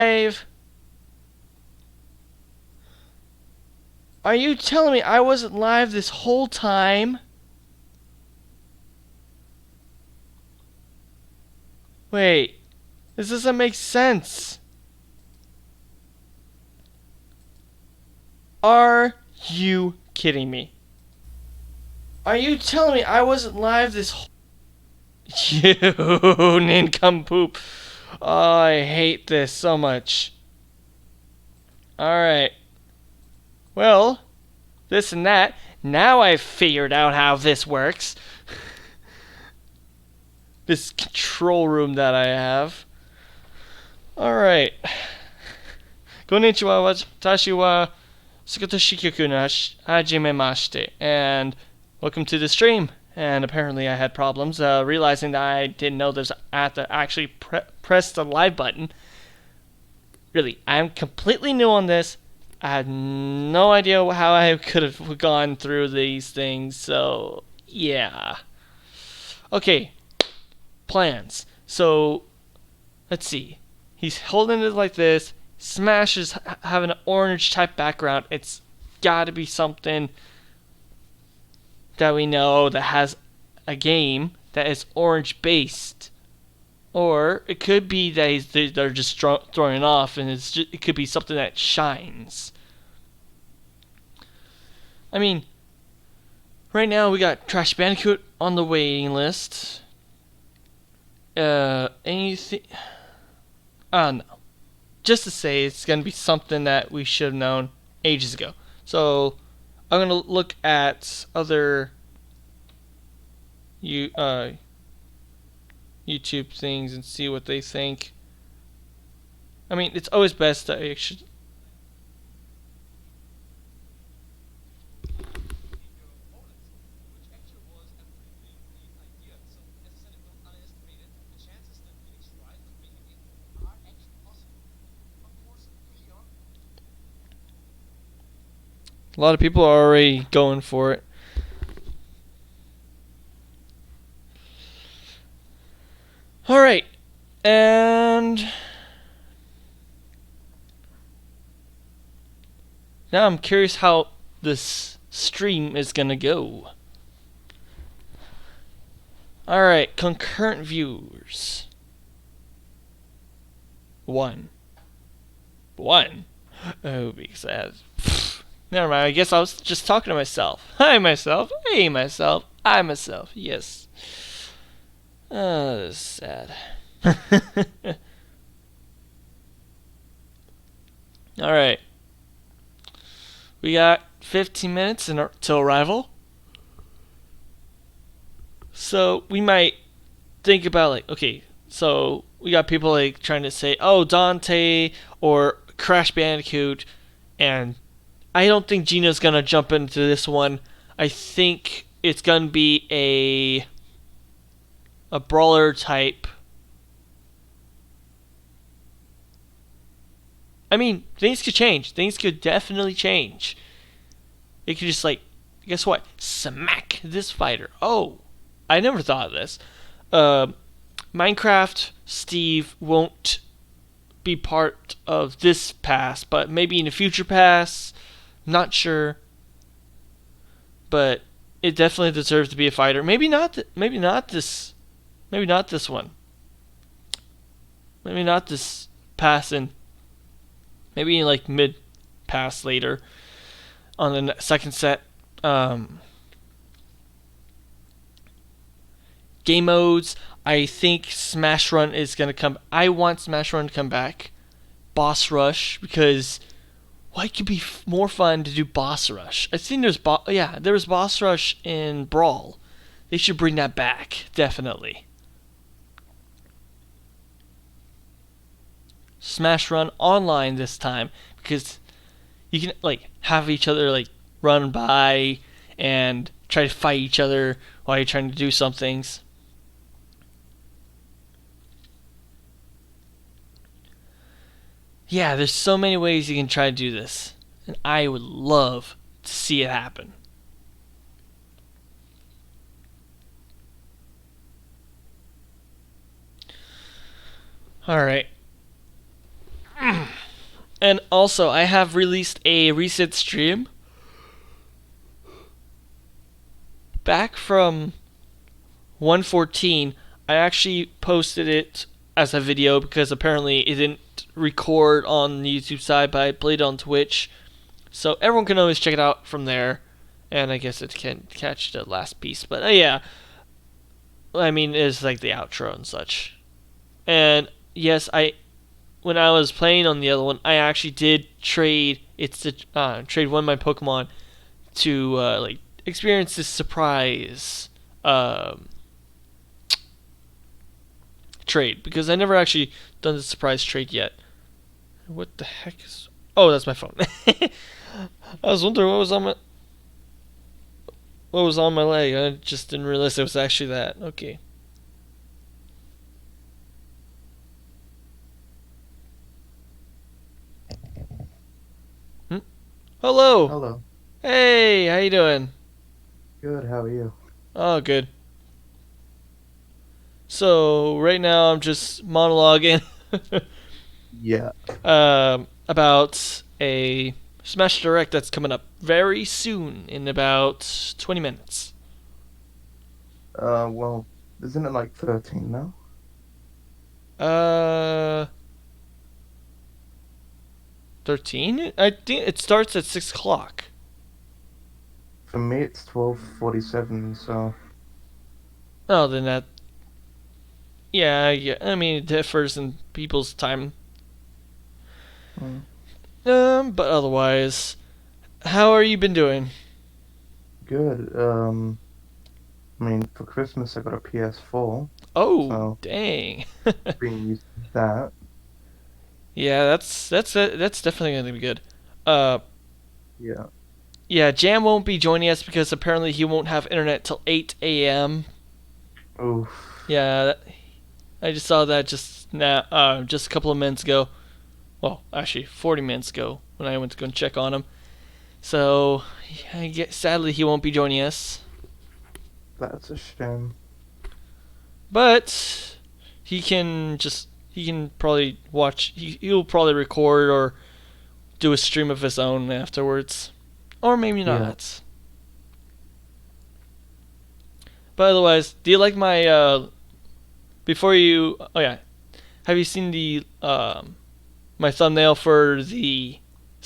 Dave, are you telling me I wasn't live this whole time? Wait, this doesn't make sense. Are you kidding me? Are you telling me I wasn't live this whole... You nincompoop. Oh, I hate this so much. Alright. Well, this and that. Now I've figured out how this works. This control room that I have. Alright. Konnichiwa, watashi wa Toshikio no hajimemashite. And welcome to the stream. And apparently I had problems realizing that I didn't know I had to actually press the live button. Really, I'm completely new on this. I had no idea how I could have gone through these things, so yeah. Okay, plans. So, let's see. He's holding it like this. Smash is having an orange type background. It's gotta be something that we know that has a game that is orange based. Or it could be that they're just throwing it off, and it could be something that shines. I mean, right now we got Crash Bandicoot on the waiting list. Anything? I don't know. Just to say, it's gonna be something that we should have known ages ago. So I'm gonna look at other YouTube things and see what they think. I mean, it's always best to actually. A lot of people are already going for it. Alright, and now I'm curious how this stream is gonna go. Alright, concurrent viewers. One. Oh, because I had... Never mind, I guess I was just talking to myself. Hi, myself. Hey, myself. I, myself. Yes. Oh, this is sad. Alright. We got 15 minutes until arrival. So, we might think about, like, okay, so we got people, like, trying to say, oh, Dante or Crash Bandicoot, and I don't think Gina's gonna jump into this one. I think it's gonna be a brawler type. I mean, things could change. Things could definitely change. It could just, like, guess what? Smack this fighter. Oh, I never thought of this. Minecraft Steve won't be part of this pass, but maybe in a future pass. Not sure, but it definitely deserves to be a fighter. Maybe not. Maybe not this. Maybe not this one. Maybe not this pass in. Maybe in like mid pass later on the second set. Game modes. I think Smash Run is gonna come. I want Smash Run to come back. Boss Rush, because why could be more fun to do Boss Rush? I think there was Boss Rush in Brawl. They should bring that back, definitely. Smash Run online this time, because you can like have each other like run by and try to fight each other while you're trying to do some things. Yeah, there's so many ways you can try to do this, and I would love to see it happen. Alright. And also, I have released a recent stream back from 114. I actually posted it as a video because apparently it didn't record on the YouTube side, but I played it on Twitch. So everyone can always check it out from there. And I guess it can catch the last piece. But yeah, I mean, it's like the outro and such. And yes, when I was playing on the other one, I actually did trade. Trade one of my Pokemon to like experience this surprise trade because I never actually done the surprise trade yet. What the heck is? Oh, that's my phone. I was wondering what was on my leg. I just didn't realize it was actually that. Okay. Hello. Hello. Hey, how you doing? Good, how are you? Oh, good. So right now I'm just monologuing Yeah. about a Smash Direct that's coming up very soon in about 20 minutes. Well, isn't it like 13 now? Uh, 13? I think it starts at 6 o'clock. For me, it's 12:47, so... Oh, then that. Yeah, I mean, it differs in people's time. Mm, But otherwise, how are you been doing? good. I mean, for Christmas I got a PS4, Oh, so dang. being used to that. Yeah, that's definitely gonna be good. Uh, Yeah. yeah, Jam won't be joining us because apparently he won't have internet till 8 a.m. Oof. Yeah, I just saw that just now, just a couple of minutes ago. Well, actually, 40 minutes ago when I went to go and check on him. So, sadly, he won't be joining us. That's a shame. But he can probably watch. He'll probably record or do a stream of his own afterwards, or maybe Yeah. not. But otherwise, do you like my before you? Oh yeah, have you seen the my thumbnail for the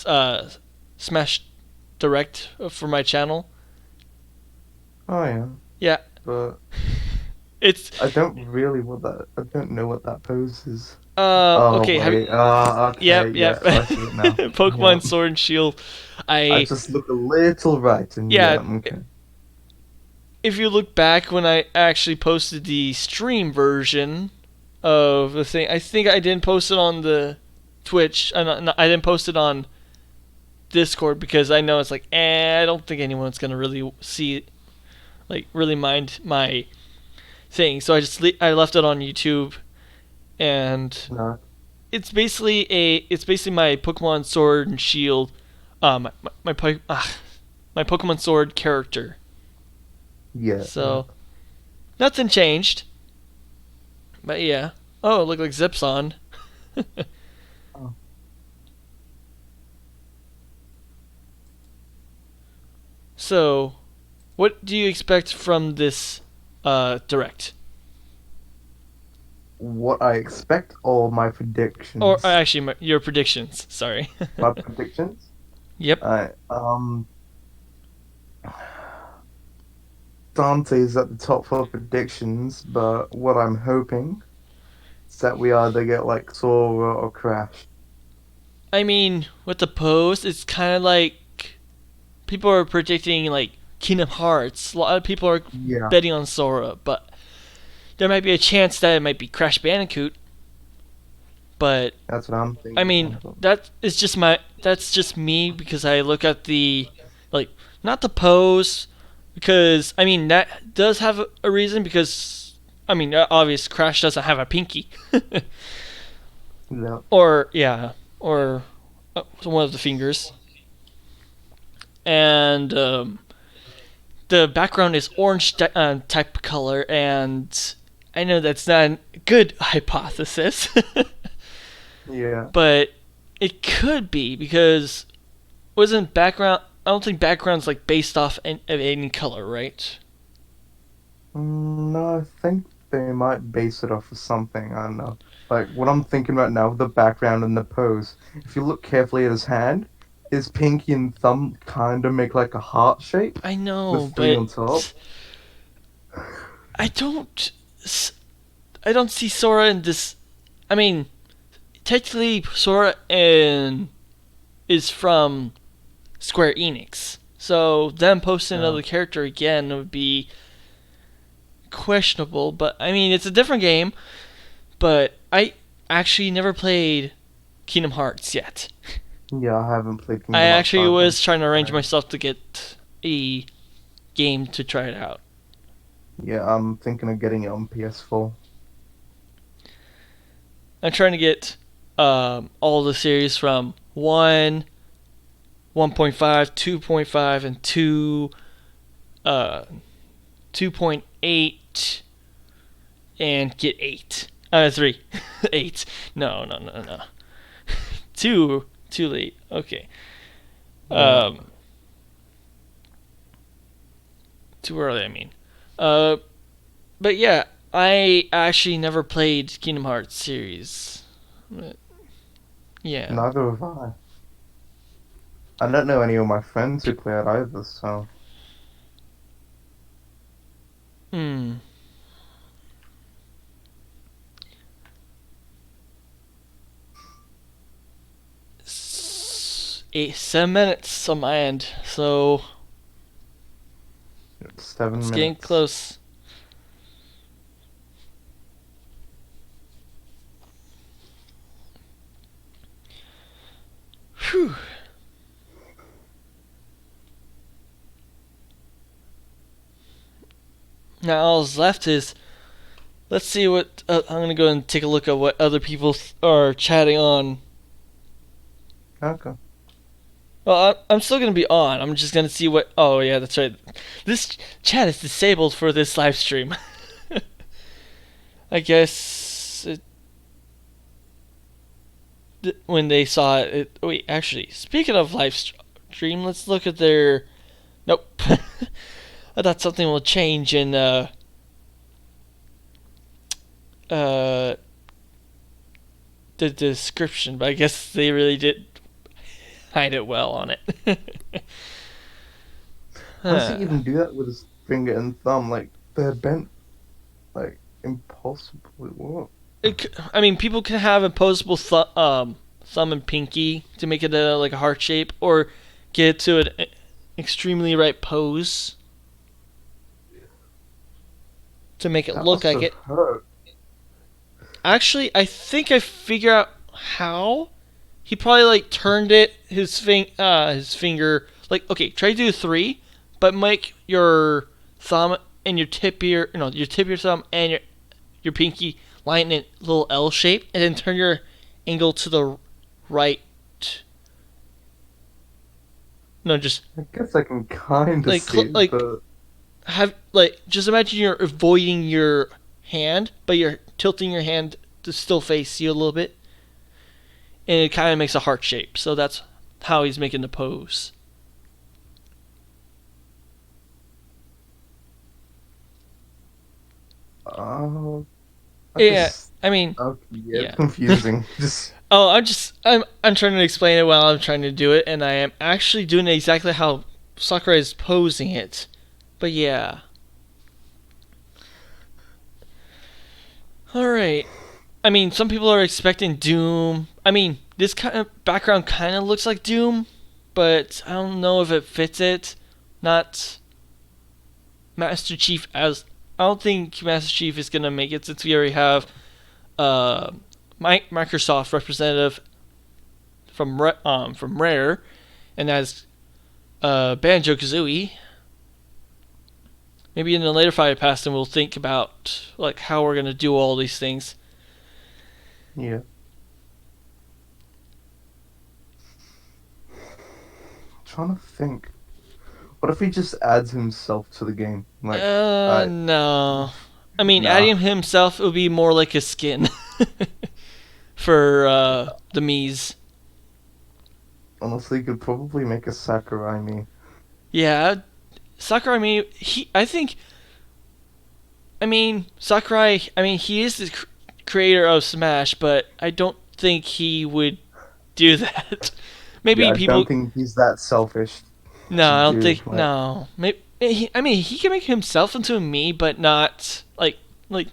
uh Smash Direct for my channel? Oh, yeah. Yeah, But it's I don't know what that pose is. Oh, okay. Have you, wait. Okay, yep, yeah, yep. I see it now. Yeah. Pokemon Sword and Shield. I I just look a little right, and yeah, yeah. okay. If you look back when I actually posted the stream version of the thing, I think I didn't post it on the Twitch. I didn't post it on Discord because I know it's like, I don't think anyone's gonna really see it, like really mind my thing. So I left it on YouTube, and No. it's basically my Pokemon Sword and Shield, my Pokemon Sword character. Yeah, yeah. So nothing changed, but yeah. Oh, it looked like Zip's on. Oh. So, what do you expect from this direct? What I expect or my Or predictions? actually, your predictions. Sorry. My predictions? Yep. Dante's at the top for predictions, but what I'm hoping is that we either get like Sora or Crash. I mean, with the post, it's kind of like people are predicting like Kingdom Hearts. A lot of people are Yeah, betting on Sora, but there might be a chance that it might be Crash Bandicoot. But that's what I'm I thinking mean, also. that's just me because I look at the like not the pose because I mean that does have a reason because I mean obvious Crash doesn't have a pinky No. or yeah or one of the fingers and the background is orange type color and I know that's not a good hypothesis Yeah. but It could be because wasn't background. I don't think background's like based off of any color, right? No, I think they might base it off of something. I don't know. Like what I'm thinking right now, the background and the pose. If you look carefully at his hand, his pinky and thumb kind of make like a heart shape I know, with three but on top. I don't. I don't see Sora in this. I mean, technically, Sora is from Square Enix, so them posting Yeah. another character again would be questionable. But I mean, it's a different game. But I actually never played Kingdom Hearts yet. Yeah, I haven't played I Kingdom Hearts actually either. was trying to arrange myself to get a game to try it out. Yeah, I'm thinking of getting it on PS4. I'm trying to get all the series from 1, 1.5, 2.5, and 2, 2.8, and get 8. 3. 8. No, no, no, no. 2, too late. Okay. Yeah. Um, too early, I mean. Uh, but yeah, I actually never played Kingdom Hearts series. But yeah. Neither have I. I don't know any of my friends who play it either, so Hmm. 7 minutes on my end, so it's 7 it's getting minutes. close. Whew. Now all that's left is let's see what I'm gonna go and take a look at what other people are chatting on. Okay. Well, I'm still gonna be on. I'm just gonna see what. Oh yeah, that's right. This chat is disabled for this live stream. I guess when they saw it. Wait, actually, speaking of live stream, let's look at their. Nope. I thought something will change in uh the description, but I guess they really did hide it well on it. How does he Huh. even do that with his finger and thumb? Like they're bent like impossibly. What? I mean, people can have opposable thumb and pinky to make it like a heart shape, or get to an extremely right pose to make it That look must like have it. hurt. Actually, I think I figure out how. He probably like turned his finger like okay, try to do 3, but make your thumb and your tip of your your tip of your thumb and your pinky line in a little L shape, and then turn your angle to the right. No, just I guess I can kind of like see it, like but have like just imagine you're avoiding your hand, but you're tilting your hand to still face you a little bit, and it kind of makes a heart shape. So that's how he's making the pose. uh, I Yeah, just I mean, okay, yeah, it's yeah. confusing. Just Oh, I'm trying to explain it while I'm trying to do it, and I am actually doing it exactly how Sakurai is posing it. But yeah, all right. I mean, some people are expecting Doom. I mean, this kind of background kind of looks like Doom, but I don't know if it fits it. Not Master Chief as I don't think Master Chief is gonna make it since we already have uh, Microsoft representative from Rare, and as Banjo Kazooie. Maybe in the later Fire Past, and we'll think about like how we're gonna do all these things. yeah. Trying to think. What if he just adds himself to the game? Like, I No. I mean, nah. adding himself would be more like a skin for the Mii's. Honestly, could probably make a Sakurai me. Yeah, Sakurai, I think, Sakurai, he is the creator of Smash, but I don't think he would do that. Yeah, Maybe I don't people. think he's that selfish No, to I don't do think. like. No, maybe. He can make himself into a me, but not like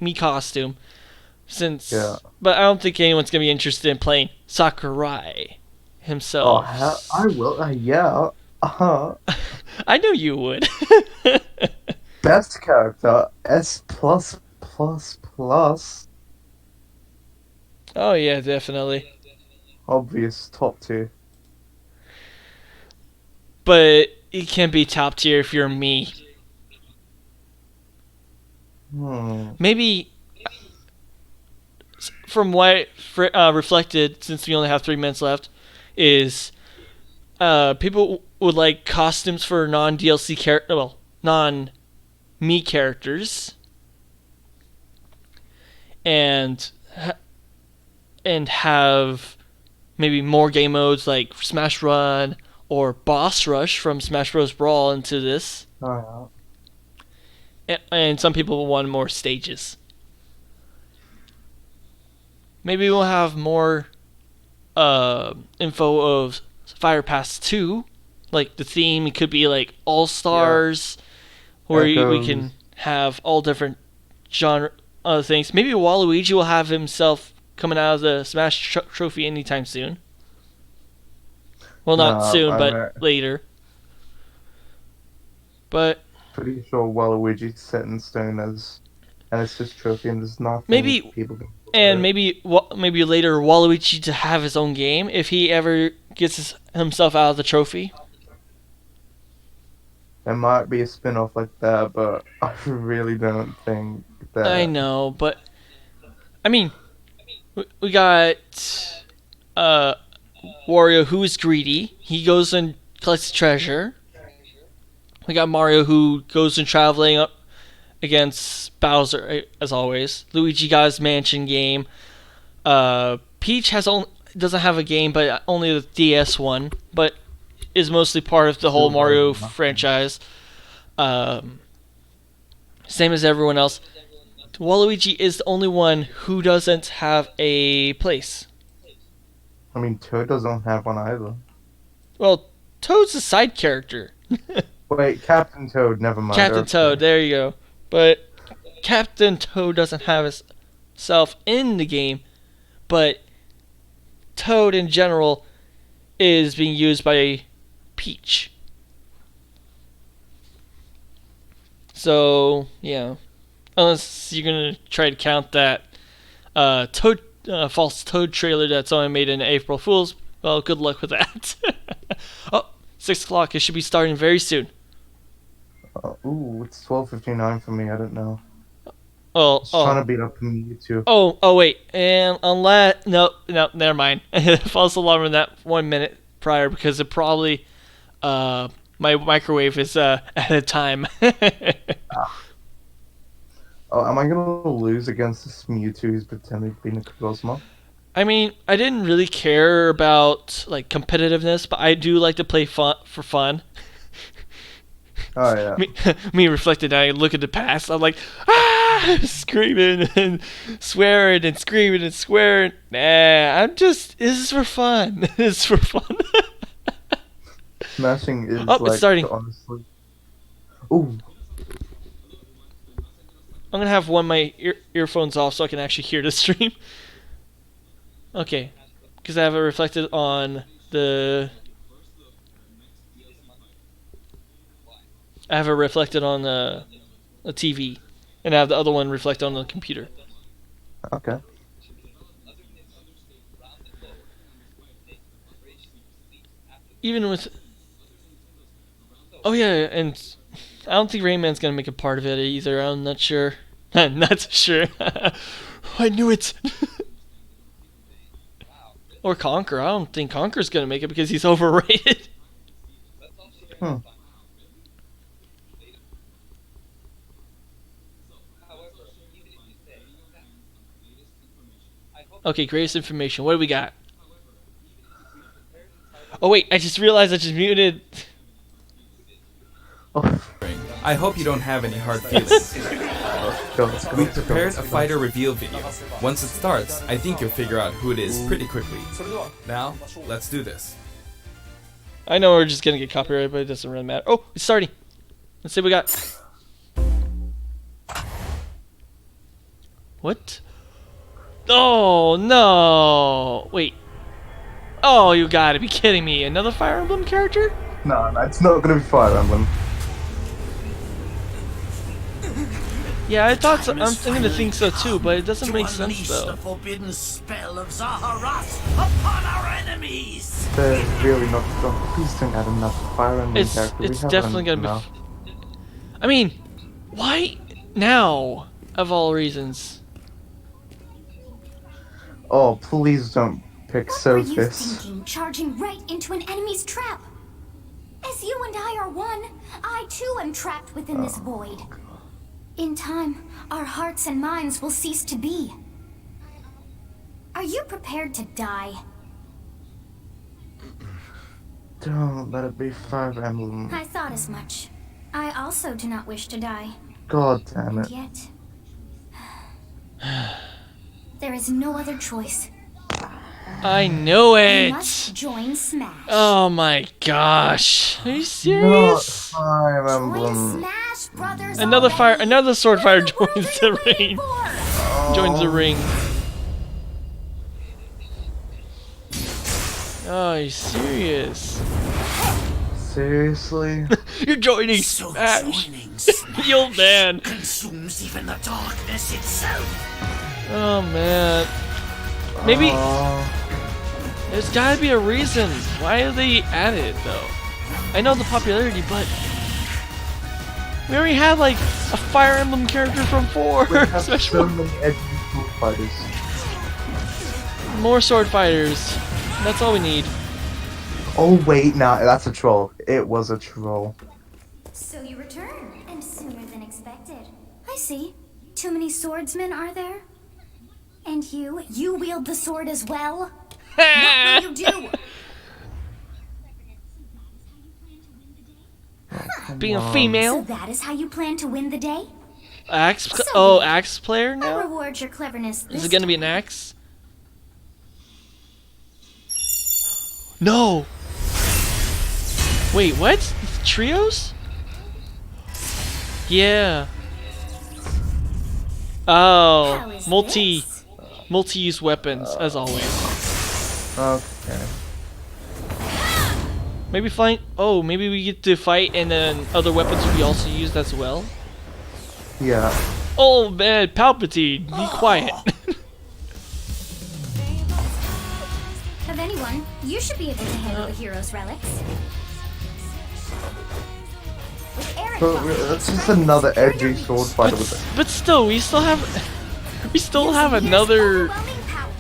me costume. Yeah. But I don't think anyone's gonna be interested in playing Sakurai Oh, himself. I will. Yeah. I know you would. Best character S plus plus plus. Oh yeah, definitely. Obvious top tier. But it can't be top tier if you're me. Hmm. Maybe from what reflected, since we only have 3 minutes left, is people would like costumes for non DLC non me characters, and have maybe more game modes like Smash Run or Boss Rush from Smash Bros. Brawl into this. Oh, And some people will want more stages. Maybe we'll have more info of Fire Pass 2. Like the theme, it could be like All yeah. Stars, where we can Echoes. have all different genre things. Maybe Waluigi will have himself coming out of the Smash Trophy anytime soon. Well, not Nah, soon, I'm but later. But pretty sure Waluigi's set in stone and it's just trophy and there's nothing maybe people can do about and it. maybe later Waluigi to have his own game if he ever gets himself out of the trophy. There might be a spin-off like that, but I really don't think I that. know, but I mean, we got uh Wario who is greedy. He goes and collects treasure. We got Mario who goes and traveling up against Bowser as always. Luigi got his mansion game. Peach doesn't have a game, but only the DS one, but is mostly part of the whole Still better Mario than nothing. franchise. Um, Same as everyone else. Waluigi is the only one who doesn't have a place. I mean, Toad doesn't have one either. Well, Toad's a side character. Wait, Captain Toad, never mind, Captain Toad, okay. there you go. But Captain Toad doesn't have himself in the game, but Toad in general is being used by Peach. So, yeah. Unless you're going to try to count that false Toad trailer that's only made in April Fool's, well, good luck with that. Oh, 6 o'clock. It should be starting very soon. Ooh, it's 12:59 for me, I don't know. Oh, Just trying oh. to beat up on you too. Oh, wait. And unless. No, never mind. False alarm in that 1 minute prior because it probably. My microwave is at a time. Oh, am I gonna lose against this Mewtwo who's pretending to be Necrozma? I didn't really care about like competitiveness, but I do like to play fun for fun. Oh yeah. me, me reflected, I look at the past. I'm like, screaming and swearing and screaming and swearing. Nah, I'm just. This is for fun. This is for fun. Smashing is Oh, it's like starting. honestly. Ooh, I'm gonna have one of my earphones off so I can actually hear the stream. Okay, because I have it reflected on the. I have it reflected on the TV, and I have the other one reflect on the computer. okay. Even with. Oh yeah, and I don't think Rain Man's gonna make a part of it either. I'm not sure. I'm not sure. I knew it. Or Conquer. I don't think Conquer's gonna make it because he's overrated. Hmm. Okay, greatest information. What do we got? Oh wait, I just realized I just muted. Oh, I hope you don't have any hard feelings. go, let's go, We let's go, prepared let's a go. fighter reveal video. Once it starts, I think you'll figure out who it is pretty quickly. Now, let's do this. I know we're just gonna get copyrighted, but it doesn't really matter. Oh, it's starting. Let's see what we got. What? Oh no! Wait. Oh, you gotta be kidding me! Another Fire Emblem character? No, no, it's not gonna be Fire Emblem. Yeah, I thought so. I'm thinking to think so too, but it doesn't make sense though. The forbidden spell of Zaharas upon our enemies. They're really not strong. Please don't add another Fire Emblem character. We It's have definitely gonna enough. be. I mean, why now? Of all reasons. Oh, please don't pick What were you Sircit. thinking, charging right into an enemy's trap? As you and I are one, I too am trapped within this void. In time, our hearts and minds will cease to be. Are you prepared to die? Don't let it be Fire Emblem. I thought as much. I also do not wish to die. God damn And it. yet... there is no other choice. I know You must it. join Smash. Oh my gosh! Are you Not serious? Fire Join Emblem. Smash Brothers Another already. sword fire What were joins you the waiting ring. for? Joins the ring. Oh, are you serious? Seriously? You're joining So Smash. joining Smash The old man. consumes even the darkness itself. Oh man. Maybe Oh, there's gotta be a reason. Why are they at it though? I know the popularity, but we already had like a Fire Emblem character from 4. we have Smash so 4. many edgy sword fighters. More sword fighters. That's all we need. Oh wait, nah, that's a troll. It was a troll. So you return, and sooner than expected. I see. Too many swordsmen, are there? And you wield the sword as well? What will you do? Being a So female, that is how you plan to win the day? axe player I'll now. reward your cleverness Is this it gonna be an axe? No. Wait, what? Trios? Yeah. Oh, How is this? multi-use weapons as always. Okay. Maybe flying. Oh, maybe we get to fight and then other weapons will be also used as well. Yeah. Oh man, Palpatine, be quiet. Of anyone, you should be able to handle the hero's relics. With Eric But Bob, that's just another edgy sword fighter with it. But still, we still have here's another overwhelming power.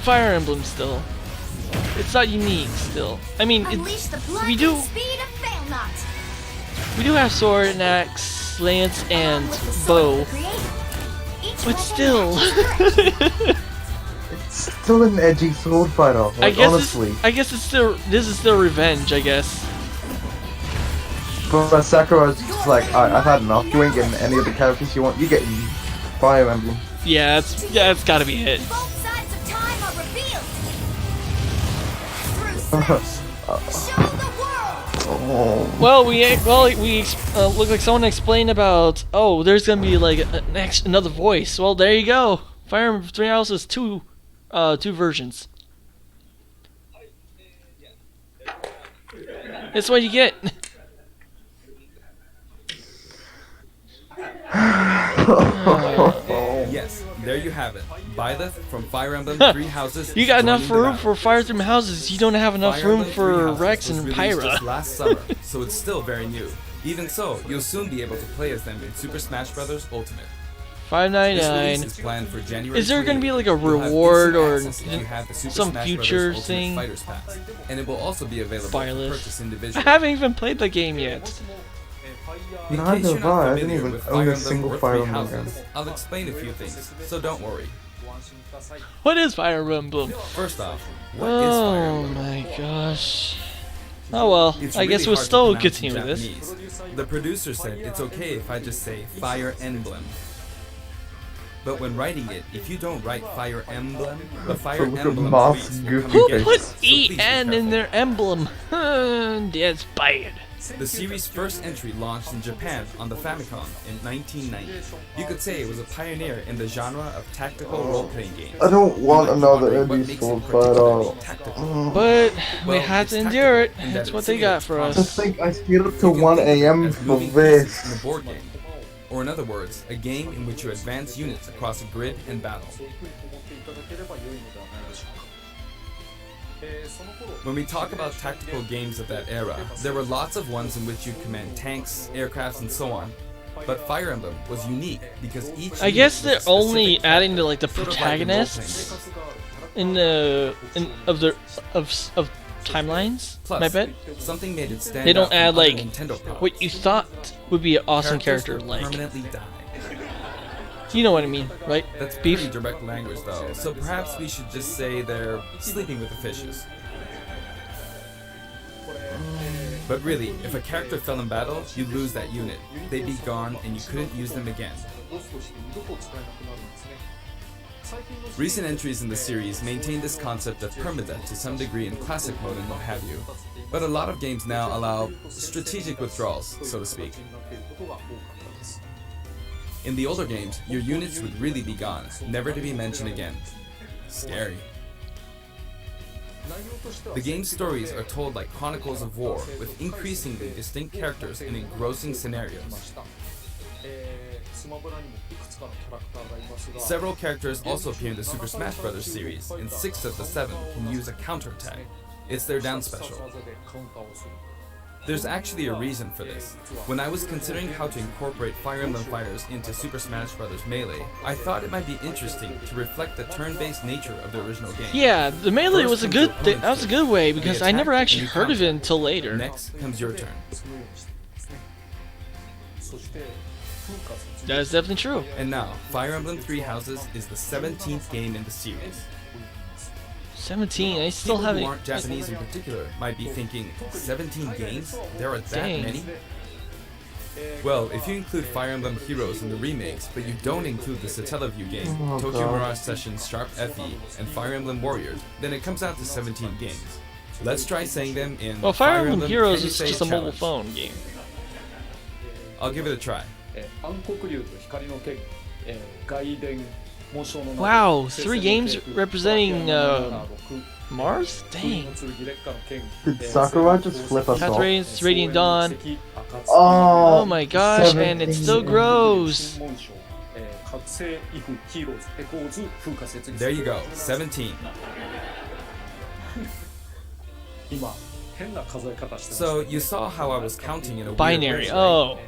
Fire Emblem still. It's not unique still. I mean, Unleash the blood we do- and speed of Failnaught. we do have sword and axe, lance, and Along with the sword bow, of the creator. Each but weapon still. matches correctly. It's still an edgy sword fighter. Like, I guess honestly. it's still this is still revenge, I guess. But Sakura's just like, alright, I've had enough. You ain't getting any of the characters you want. You get Fire Emblem. Yeah, it's gotta be it. Both sides of time are revealed. Through Smash, show the world. Oh. Well, we look like someone explained about. Oh, there's gonna be like another voice. Well, there you go. Fire Emblem Three Houses two versions. That's what you get. Yes, there you have it. Byleth from Fire Emblem Three Houses. You got is enough joining the room battle. for Fire Three Houses. You don't have enough Fire room Emblem for Three Houses Rex was and released Pyra. just last summer, so it's still very new. Even so, you'll soon be able to play as them in Super Smash Bros. Ultimate. This release $5.99. is planned for January. Is there gonna be 28th. like a You'll have reward instant or access if you have the Super some Smash future Bros. Ultimate thing? Fighters Pass, and it will also be available Fireless. for purchase I individually. haven't even played the game yet. In Neither case you're have not I. I didn't familiar even with own Fire a Emblem single or Fire Three Emblem Houses, game. I'll explain a few things, so don't worry. What is Fire Emblem? First off, what is Fire Oh Emblem? my gosh. Oh well, It's I guess really we'll hard to still pronounce in continue with this. Japanese. The producer said it's okay if I just say Fire Emblem. But when writing it, if you don't write Fire Emblem, the Fire Look at Emblem Moth's police will goofy come Who and get put you, so please be EN in careful. their emblem? That's bad. The series' first entry launched in Japan on the Famicom in 1990. You could say it was a pioneer in the genre of tactical role-playing games. I don't want You might be another wondering what indie makes sword, it but particularly tactical. But we Well, had it's to endure it. tactical in that That's it what they got simulates for combat. to us. think I stayed up You till can 1 think of it a.m. as for moving pieces in a this. board game. Or in other words, a game in which you advance units across a grid and battle. When we talk about tactical games of that era, there were lots of ones in which you command tanks, aircrafts, and so on. But Fire Emblem was unique because each I unit guess was a they're only specific adding to like the sort of like in protagonists role-playing of timelines. Plus, I bet something made it stand they don't out from add other like Nintendo products. what you thought would be an awesome Characters character. would Like permanently die. you know what I mean, right? That's Beef. pretty direct language though, so perhaps we should just say they're sleeping with the fishes. But really, if a character fell in battle, you'd lose that unit. They'd be gone and you couldn't use them again. Recent entries in the series maintain this concept of permadeath to some degree in classic mode and what have you. But a lot of games now allow strategic withdrawals, so to speak. In the older games, your units would really be gone, never to be mentioned again. Scary. The game's stories are told like chronicles of war, with increasingly distinct characters and engrossing scenarios. Several characters also appear in the Super Smash Bros. Series, and 6 of the 7 can use a counterattack. It's their down special. There's actually a reason for this. When I was considering how to incorporate Fire Emblem fighters into Super Smash Bros. Melee, I thought it might be interesting to reflect the turn-based nature of the original game. Yeah, the melee First was a comes good. your opponent's That was a turn. good way You because I attack never and actually you heard of it counter. until later. Next comes your turn. That is definitely true. And now, Fire Emblem Three Houses is the 17th game in the series. 17. I still People haven't. who aren't Japanese in particular might be thinking, 17 games? There are that Dang. many? Well, if you include Fire Emblem Heroes in the remakes, but you don't include the Satellaview game, Oh, Tokyo God. Mirage Sessions Sharp FE, and Fire Emblem Warriors, then it comes out to 17 games. Let's try saying them in Well, Fire Emblem Heroes Can You is Say just a mobile Challenge. phone game. I'll give it a try. Wow, 3 games representing Mars? Dang. Did Sakurai just flip us Path off? Radiance, Radiant Dawn. Oh, Oh my gosh, and it 17. still grows. There you go, 17. So you saw how I was counting in a weird Binary. way, right? Oh.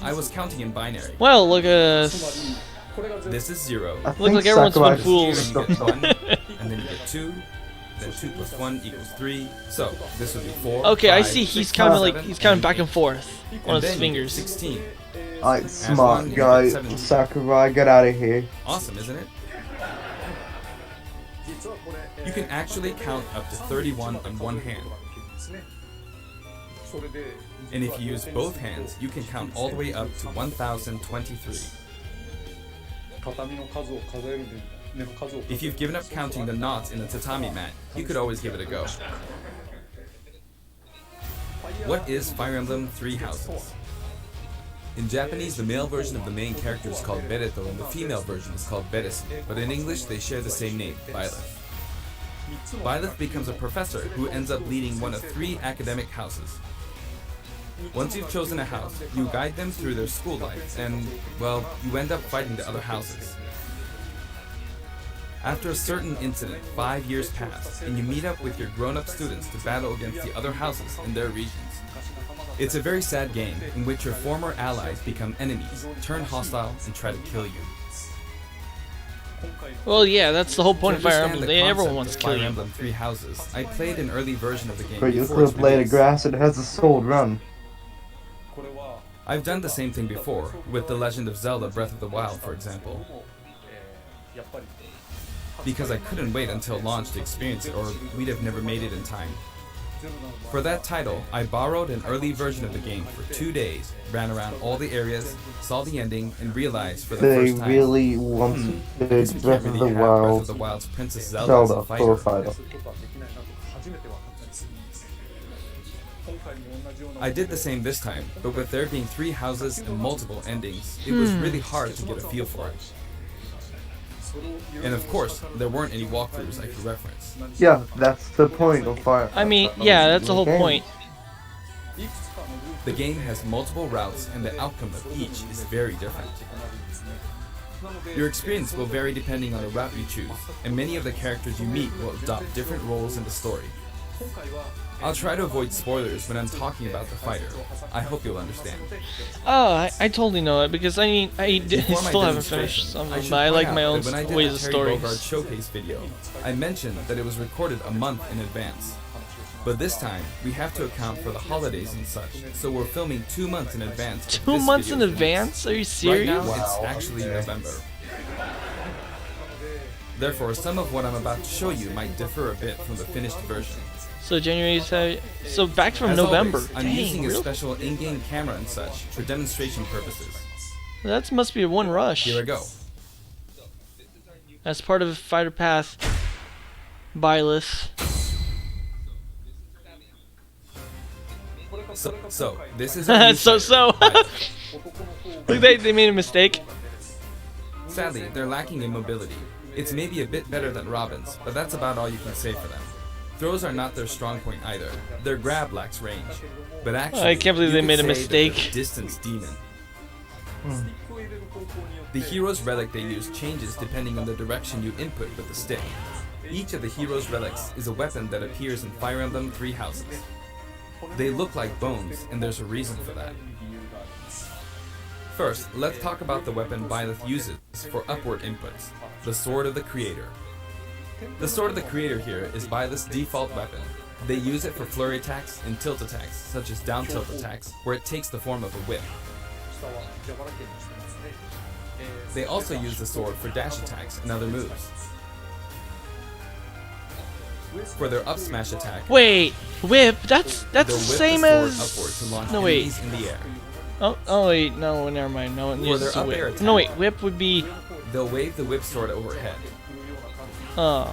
I was counting in binary. Well, look at us. This is 0. I Look think like everyone's Sakurai been fools. Here you get 1, and then you get 2, then 2 plus 1 equals 3. So this would be 4. Okay, I 5, see. He's 6, counting like 7, he's counting and back and forth on and his then you get fingers. 16. Alright, one, smart you guy. get 17. Sakurai, get out of here. Awesome, isn't it? You can actually count up to 31 on one hand. And if you use both hands, you can count all the way up to 1023. If you've given up counting the knots in the tatami mat, you could always give it a go. What is Fire Emblem Three Houses? In Japanese, the male version of the main character is called Bereto and the female version is called Beresu, but in English they share the same name, Byleth. Byleth becomes a professor who ends up leading one of 3 academic houses. Once you've chosen a house, you guide them through their school life, and, well, you end up fighting the other houses. After a certain incident, 5 years pass, and you meet up with your grown-up students to battle against the other houses in their regions. It's a very sad game in which your former allies become enemies, turn hostile, and try to kill you. Well, yeah, that's the whole point of To Fire understand Emblem. the Everyone concept wants to of kill Fire you. Emblem Three Houses, I played an early version of the game But you before could its have played a release. grass, it has a sword run. I've done the same thing before, with The Legend of Zelda Breath of the Wild, for example. Because I couldn't wait until launch to experience it, or we'd have never made it in time. For that title, I borrowed an early version of the game for 2 days, ran around all the areas, saw the ending, and realized for the They first time, really wanted guess we Breath can't of really the have Breath of Wild the Wild's Princess Zelda as a for a fighter. fighter. I did the same this time, but with there being 3 houses and multiple endings, it was really hard to get a feel for it. And of course, there weren't any walkthroughs I could reference. Yeah, that's the point of Fire. I mean, yeah, that's the whole Okay. point. The game has multiple routes and the outcome of each is very different. Your experience will vary depending on the route you choose, and many of the characters you meet will adopt different roles in the story. I'll try to avoid spoilers when I'm talking about the fighter. I hope you'll understand. Oh, I totally know it because I Before my still haven't demonstration, finished some of I them, should but I point like out my own that when I did ways the of Terry stories. Bogard showcase video, I mentioned that it was recorded a month in advance. But this time, we have to account for the holidays and such, so we're filming 2 months in advance. of 2 this months in video's advance? Are you release. serious? Right now, it's actually November. Therefore, some of what I'm about to show you might differ a bit from the finished version. So January, so back from As November. always, I'm Dang, using a really? special in-game camera and such for demonstration purposes. That must be a one rush. Here I go. As part of Fighter Path, Byleth. So this is a new So. fighter. Look, they made a mistake. Sadly, they're lacking in mobility. It's maybe a bit better than Robin's, but that's about all you can say for them. Throws are not their strong point either. Their grab lacks range. But actually, I can't believe you they could made a say that they're mistake. a distance demon. The hero's relic they use changes depending on the direction you input with the stick. Each of the hero's relics is a weapon that appears in Fire Emblem 3 houses. They look like bones, and there's a reason for that. First, let's talk about the weapon Byleth uses for upward inputs, the Sword of the Creator. The Sword of the Creator here is Byleth's default weapon. They use it for flurry attacks and tilt attacks, such as down tilt attacks, where it takes the form of a whip. They also use the sword for dash attacks and other moves. For their up smash attack, Wait, whip? That's they'll the whip same the sword upward as. to launch No wait. enemies in the air. Oh wait, no, never mind. No one For uses their a up air whip. attack. No wait, whip would be. They'll wave the whip sword overhead. Uh,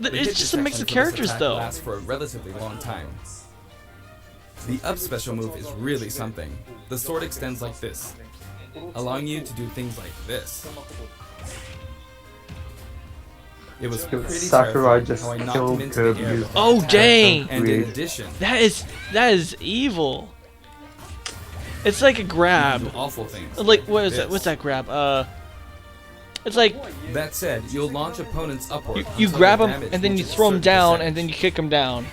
The it's hit just a mix detection of for this characters attack though. lasts for a relatively long time. The up special move is really something. The sword extends like this, allowing you to do things like this. It was pretty Sakurai terrifying just how I knocked killed him into the Kirby air. with with Oh, that attack. dang. And in addition, That is evil. It's like a you grab. do awful things. Like what is that? This. What's that grab? It's like That said, you'll launch opponents upward. you until grab their them damage and then you reaches a throw them certain down percentage. and then you kick them down.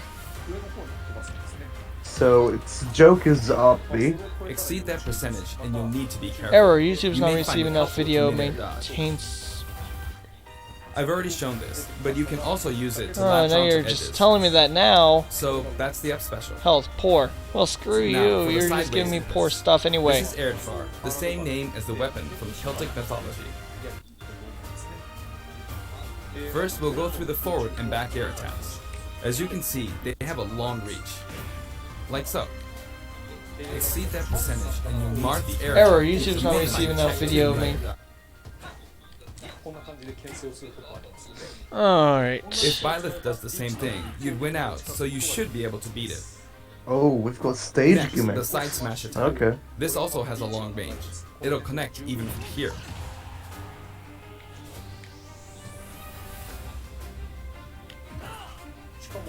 So it's Joker's up B. Exceed that percentage, and you'll need to be careful. Error. YouTube's You not may find receiving it enough helpful to video. minute dodge. Maintains. I've already shown this, but you can also use it to Oh, latch now onto you're edges. just telling me that now. So that's the up special. Hell's poor. Well, screw Now, you. for the You're just giving me sideways poor this. stuff anyway. This is Erdvar, the same name as the weapon from Celtic mythology. First, we'll go through the forward and back air attacks. As you can see, they have a long reach. Like so. Exceed that percentage and you'll mark the air Error. attack YouTube's to not minimize receiving enough check video. to Main. minute. Alright. If Byleth does the same thing, you'd win out, so you should be able to beat it. Oh, we've got stage Next, the gimmicks. side smash attack. Okay. This also has a long range. It'll connect even from here.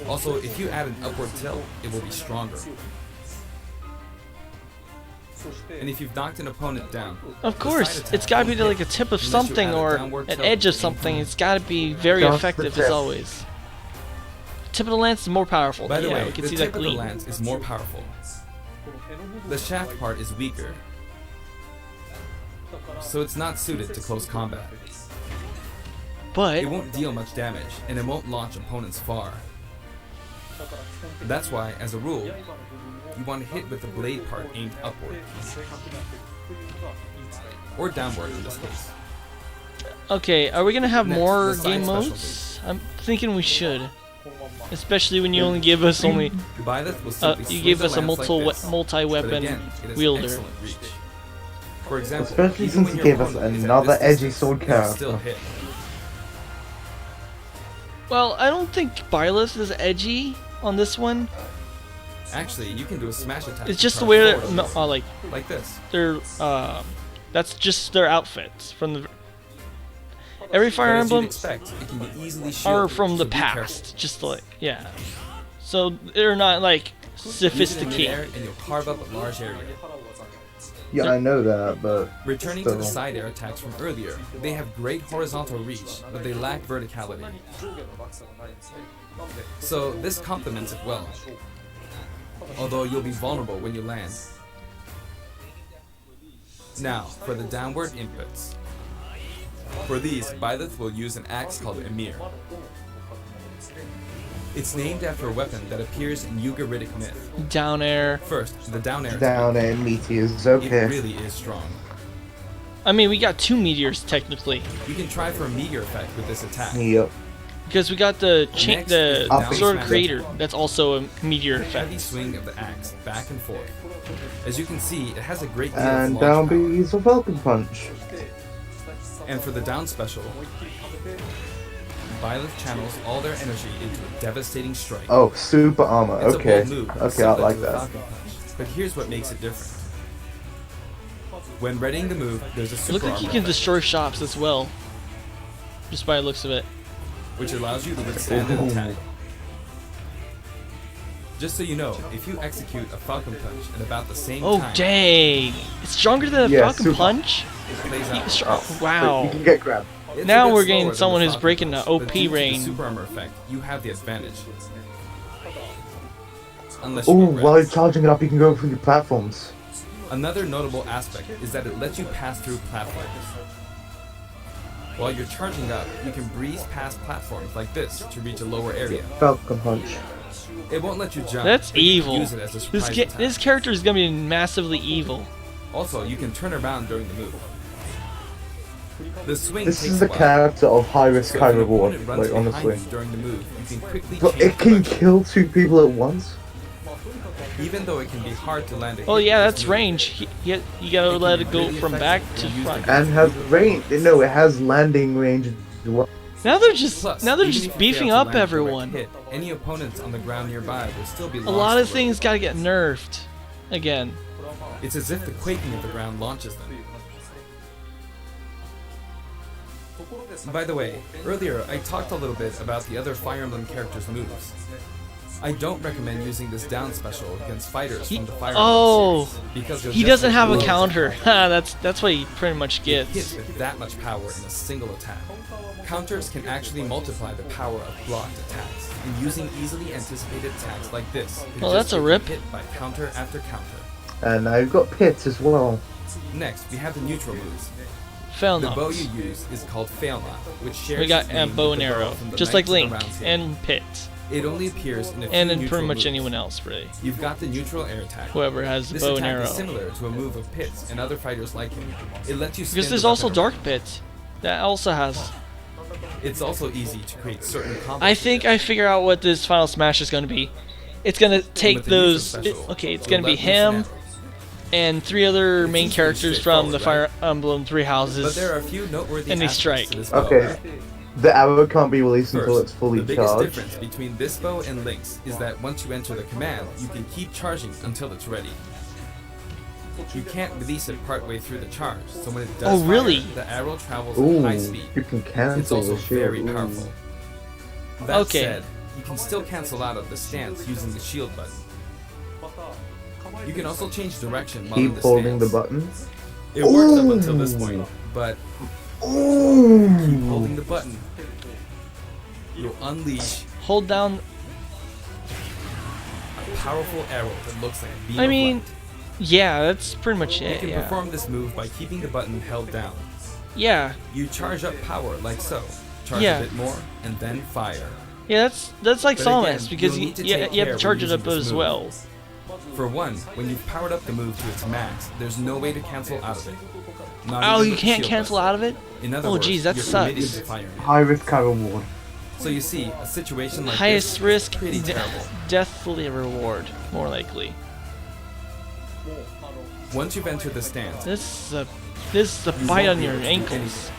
Also, if you add an upward tilt, it will be stronger. And if you've knocked an opponent down, Of the course, side it's attack gotta be will like a hit tip of unless you something add a or downward an tilt edge of aim something. from- It's gotta be very Just the effective as tip. always. Tip of the lance is more powerful. By the yeah, way, we can the see tip that of the gleam. lance is more powerful. The shaft part is weaker, so it's not suited to close combat. But It won't deal much damage, and it won't launch opponents far. That's why, as a rule, you want to hit with the blade part aimed upward. Or downward in this case. okay, are we gonna have Next, more the side game special modes? I'm thinking we should. Especially when you only give us only Byleth will simply you swing gave the us a lance like this. But multi-weapon again, it has wielder. excellent reach. For example, Especially even since when he your gave us opponent is at another this edgy distance, sword it will still character. hit. Well, I don't think Byleth is edgy on this one. Actually, you can do a smash attack. It's to just the charge way forward they're on this, like this. their that's just their outfits from the every But Fire as you'd Emblem expect, it can be easily are shielded, from the so be careful. past, just like yeah. So they're not like Use it in midair sophisticated. and you'll carve up a large area. Yeah, I know that, but Returning to the still. side air attacks from earlier, they have great horizontal reach, but they lack verticality. So this complements it well, although you'll be vulnerable when you land. Now, for the downward inputs. For these, Byleth will use an axe called Emir. It's named after a weapon that appears in Ugaritic myth. Down air. First, the down air Down attack. and meteors, It okay. really is strong. I mean, we got 2 meteors technically You can try for a meteor effect with this attack. Yep. because we got the Next is down sword smash creator. attack. That's also a meteor A heavy effect. swing of the axe, back and forth. As you can see, it has a great deal And of down launch power. B's a Falcon Punch. And for the down special, Byleth channels all their energy into a devastating strike. Oh, super armor, It's okay. a bold move, Okay, I similar like to the that. Falcon Punch. But here's what makes it different. When readying the move, there's a It super looks like you armor can effect, destroy shops as well. Just by the looks of it. which allows you to withstand an Ooh. attack. Just so you know, if you execute a Falcon Punch at about the same Oh time, dang! It's stronger than a Yeah, Falcon super. Punch. it plays He- out. str- But you wow. can get grabbed. It's a Now bit we're slower getting than the someone who's Falcon breaking Punch, the OP but due to range. The super armor effect, you have the advantage. Unless you Ooh, get while grabbed. you're charging it up, you can go through the platforms. Another notable aspect is that it lets you pass through platforms. While you're charging up, you can breeze past platforms like this to reach a lower area. Falcon Punch. It won't let you jump. That's but you can evil. Use it as a surprise attack. This character is gonna be massively evil. Also, you can turn around during the move. The swing This takes is a the while. character of high risk, So high if an reward, opponent runs like behind honestly. you during the move, you can quickly But change it can direction. kill 2 people at once? Even though it can be hard to land a Oh hit yeah, with that's this move, range. You gotta can let be it go really from effective back to when used front. against And has range. No, it has landing range as well. Now they're just Plus, now they're even just if you beefing fail to up land a direct everyone. hit, any opponents on the ground nearby will still be A launched lot of away. things gotta get nerfed again. It's as if the quaking of the ground launches them. By the way, earlier I talked a little bit about the other Fire Emblem characters' moves. I don't recommend using this down special against fighters from the Fire Oh, Emblem series, because you'll he just doesn't get have a blows. counter. Ha, that's what he pretty much It gets. hits with that much power in a single attack. Counters can actually multiply the power of blocked attacks, and using easily anticipated attacks like this can Oh, just that's a get you rip. hit by counter after counter. And now you've got pits as well. Next, we have the neutral moves. Fail The bow knocks. you use is called Fail Knot, which shares We got its a name bow with and the bow arrow, from the just Knights like of the Link Round Table. and Pit, It only appears in a few and in neutral pretty much moves. anyone else really. You've got the neutral air attack. Whoever has the This bow and attack arrow. is similar to a move of Pit's and other fighters like him. It lets you spin Because there's the also weapon Dark around. Pit. That also has. It's also easy to create certain combos. I think I figure out what this final smash is going to be. It's going to take with the neutral those. special, Okay, it's you'll going to be let loose an him arrow. and 3 other It main seems pretty characters from the Fire straightforward, Emblem 3 But houses. there are a few noteworthy And they aspects strike. to this bow. Okay. The arrow can't be released until First, it's fully the biggest charged. difference between this bow and Link's is that once you enter the command, you can keep charging until it's ready. You can't release it partway through the charge, so when it does Oh, fire, really? the arrow travels Ooh, at high speed. you can It's cancel also the shield. very Ooh. powerful. That Okay. said, you can still cancel out of the stance using the shield button. You can also change direction while in Keep the holding the stance. button. It works up Ooh. until this point, but Ooh. keep holding the button. You'll unleash Hold down. a powerful arrow that looks like a beam I of mean, light. yeah, that's pretty much You it. can Yeah. perform this move by keeping the button held down. Yeah. You charge up power like so. Charge Yeah. a bit more, and then fire. Yeah, that's like But Samus again, because you'll you, need to you, take you have care to charge when it up using this as move. well. For one, when you've powered up the move to its max, there's no way to cancel out of it. Not Oh, even you with the can't shield cancel button. out of it? In other Oh, words, geez, that you're sucks. committed to firing it. High risk, high reward. So you see, a situation like Highest this risk, is pretty terrible. deathly reward, more likely. Once you've entered the stance, This is a bite won't on be your able to do ankles. anything.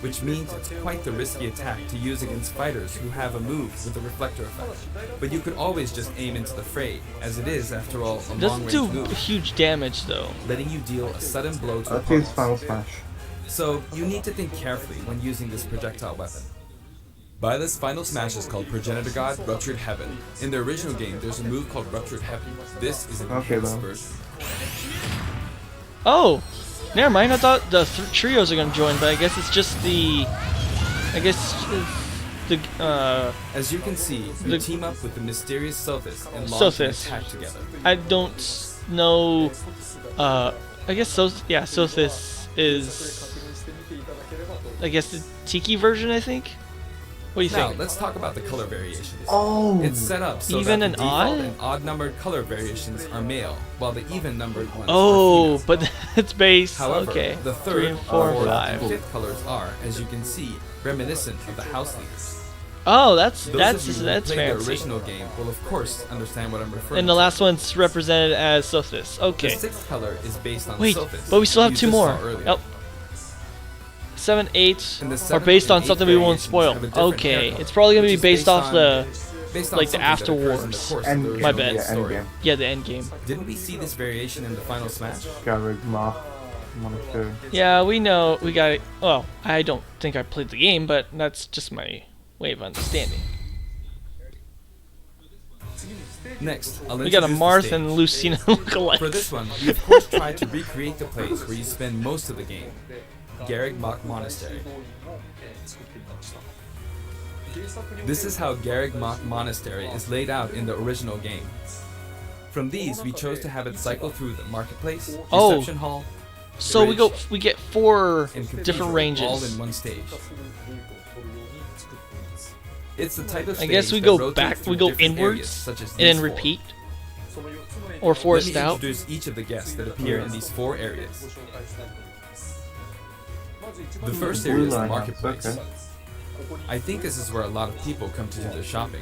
Which means it's quite the risky attack to use against fighters who have a move with a reflector effect. But you could always just aim into the fray, as it is, after all, a It doesn't do long-range move, huge damage though. letting you deal a sudden blow to That is opponents. Final Smash. So you need to think carefully when using this projectile weapon. Byleth's final smash is called Progenitor God Ruptured Heaven. In the original game, there's a move called Ruptured Heaven. This is an Okay, enhanced then. version. Oh, never mind. I thought the trios are gonna join, but I guess it's just the. I guess it's the. As you can see, The- you team up with the mysterious Sothis and launch an Sothis. attack together. I don't know. I guess Sothis is. I guess the Tiki version. I think. What do you Now, think? let's talk about the color variations. Oh! It's set up so Even that and the default odd? and odd-numbered color variations are male, while the even-numbered ones Oh, are female. but it's based. However, Okay. the 3 third, and 4 and fourth, 5. and fifth colors are, as you can see, reminiscent of the house leaders. Oh, that's Those of you who that's played the fancy. original game will, of course, understand what I'm referring And the to. last one's represented as Sothis. The Okay. sixth color is based on Wait, Sothis. but we still have you 2 just more. saw earlier. Yep. 7, 8 And the are seventh based and on eighth something we won't variations spoil. have a different Okay, hair color, it's probably gonna which be is based off the based on like the something that After occurs in the Wars. course of End the game. My original bad. Yeah, story. endgame. yeah the end game. Didn't we see this variation in the final smash? Garigma. Monastery. Yeah, we know we got it. Well, I don't think I played the game, but that's just my way of understanding. Next, I'll We got a introduce the Marth stage. and Lucina lookalike. For this one, we of course tried to recreate the place where you spend most of the game, Garreg Mach Monastery. This is how Garreg Mach Monastery is laid out in the original game. From these, we chose to have it cycle through the marketplace, Oh. reception hall, So we get 4 and different cathedral, ranges. all in one stage. It's the type of I stage guess we that go rotates back, through we go different inwards, areas, such as and then these four. repeat, or Let forced me out. introduce each of the guests that appear in these 4 areas. The first area is the Blue line, marketplace. okay. I think this is where a lot of people come to do their shopping.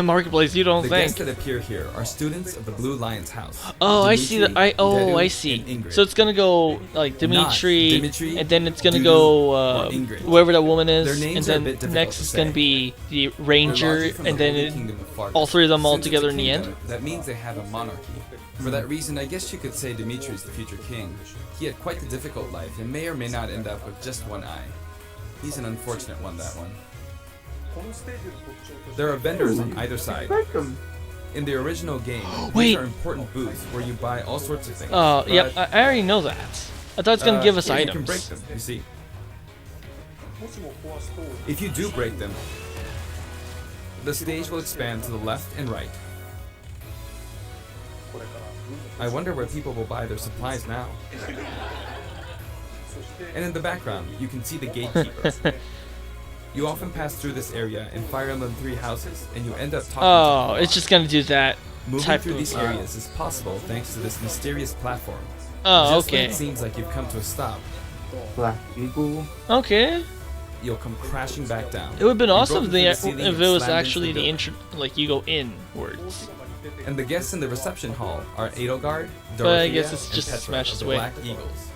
Marketplace, you don't The think? guests that appear here are students of the Blue Lion's house. Oh, I see Dimitri, that. I Dedu, see. and Ingrid. So it's gonna go like Dimitri, Dimitri, and then it's gonna Dudu, go or Ingrid. whoever that woman is, Their names and are a then bit difficult next to is gonna say. be the They're ranger, largely from and the then Holy it, Kingdom of Fargus. all 3 of them all Since it's together a in the end. kingdom, that means they have a monarchy. For that reason, I guess you could say Dimitri's the future king. He had quite a difficult life and may or may not end up with just one eye. He's an unfortunate one, that one. There are vendors on either side. Beckham. In the original game, Wait. these are important booths where you buy all sorts of things. Oh, but, yep. I already know that. I thought it's gonna give us yeah, items. You can break them, you see. If you do break them, the stage will expand to the left and right. I wonder where people will buy their supplies now. And in the background, you can see the gatekeeper. You often pass through this area in Fire Emblem 3 houses, and you end up talking Oh, to it's just gonna do that Moving type through of. these areas is possible thanks to this mysterious platform. Oh, Just when okay. it seems like you've come to a stop, Black Eagle. Okay. you'll come crashing back down. It would have been You've awesome broken if, through the ceiling if and it was slammed into actually the building. intro, like you go inwards. And the guests in the reception hall are Edelgard, Dorothea, But I guess it's and just Petra smashed of the away. Black Eagles.